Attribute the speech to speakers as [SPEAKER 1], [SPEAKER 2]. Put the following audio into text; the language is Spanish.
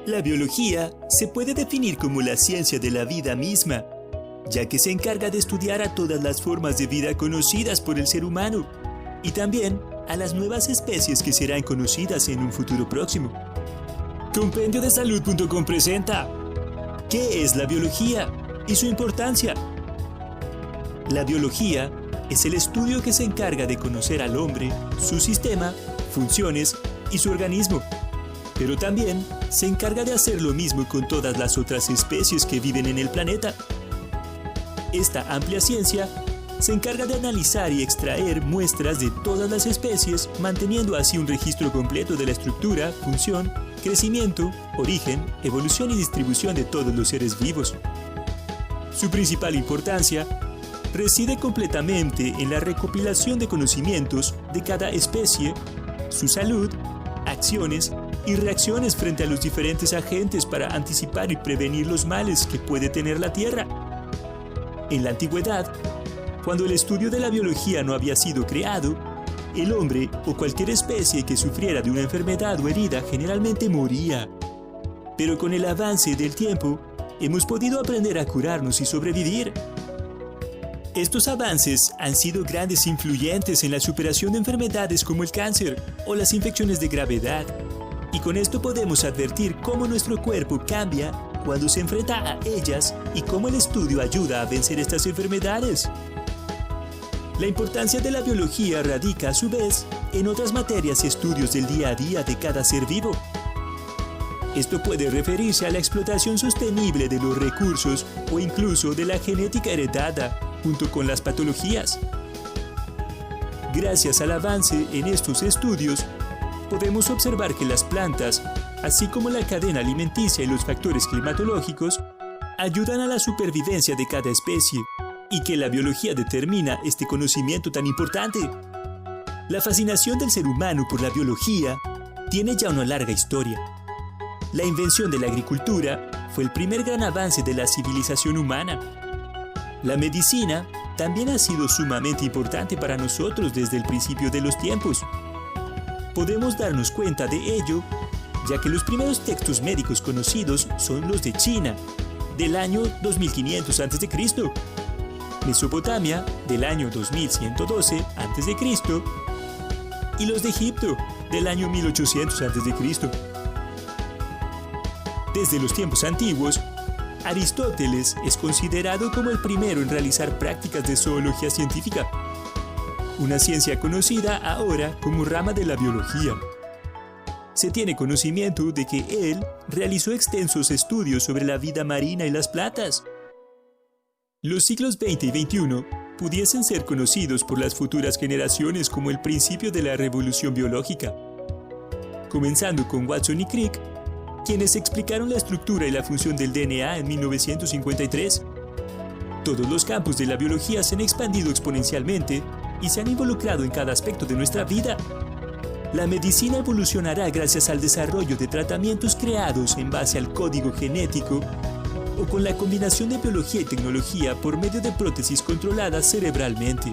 [SPEAKER 1] La biología se puede definir como la ciencia de la vida misma, ya que se encarga de estudiar a todas las formas de vida conocidas por el ser humano y también a las nuevas especies que serán conocidas en un futuro próximo. Compendio de Salud.com presenta ¿qué es la biología y su importancia? La biología es el estudio que se encarga de conocer al hombre, su sistema, funciones y su organismo. Pero también se encarga de hacer lo mismo con todas las otras especies que viven en el planeta. Esta amplia ciencia se encarga de analizar y extraer muestras de todas las especies, manteniendo así un registro completo de la estructura, función, crecimiento, origen, evolución y distribución de todos los seres vivos. Su principal importancia reside completamente en la recopilación de conocimientos de cada especie, su salud, acciones y reacciones frente a los diferentes agentes para anticipar y prevenir los males que puede tener la Tierra. En la antigüedad, cuando el estudio de la biología no había sido creado, el hombre o cualquier especie que sufriera de una enfermedad o herida generalmente moría. Pero con el avance del tiempo, hemos podido aprender a curarnos y sobrevivir. Estos avances han sido grandes influyentes en la superación de enfermedades como el cáncer o las infecciones de gravedad. Y con esto podemos advertir cómo nuestro cuerpo cambia cuando se enfrenta a ellas y cómo el estudio ayuda a vencer estas enfermedades. La importancia de la biología radica a su vez en otras materias y estudios del día a día de cada ser vivo. Esto puede referirse a la explotación sostenible de los recursos o incluso de la genética heredada, junto con las patologías. Gracias al avance en estos estudios, podemos observar que las plantas, así como la cadena alimenticia y los factores climatológicos, ayudan a la supervivencia de cada especie, y que la biología determina este conocimiento tan importante. La fascinación del ser humano por la biología tiene ya una larga historia. La invención de la agricultura fue el primer gran avance de la civilización humana. La medicina también ha sido sumamente importante para nosotros desde el principio de los tiempos. Podemos darnos cuenta de ello, ya que los primeros textos médicos conocidos son los de China, del año 2500 a.C., Mesopotamia, del año 2112 a.C., y los de Egipto, del año 1800 a.C. Desde los tiempos antiguos, Aristóteles es considerado como el primero en realizar prácticas de zoología científica, una ciencia conocida ahora como rama de la biología. Se tiene conocimiento de que él realizó extensos estudios sobre la vida marina y las plantas. Los siglos XX y XXI pudiesen ser conocidos por las futuras generaciones como el principio de la revolución biológica, comenzando con Watson y Crick, quienes explicaron la estructura y la función del DNA en 1953. Todos los campos de la biología se han expandido exponencialmente y se han involucrado en cada aspecto de nuestra vida. La medicina evolucionará gracias al desarrollo de tratamientos creados en base al código genético o con la combinación de biología y tecnología por medio de prótesis controladas cerebralmente.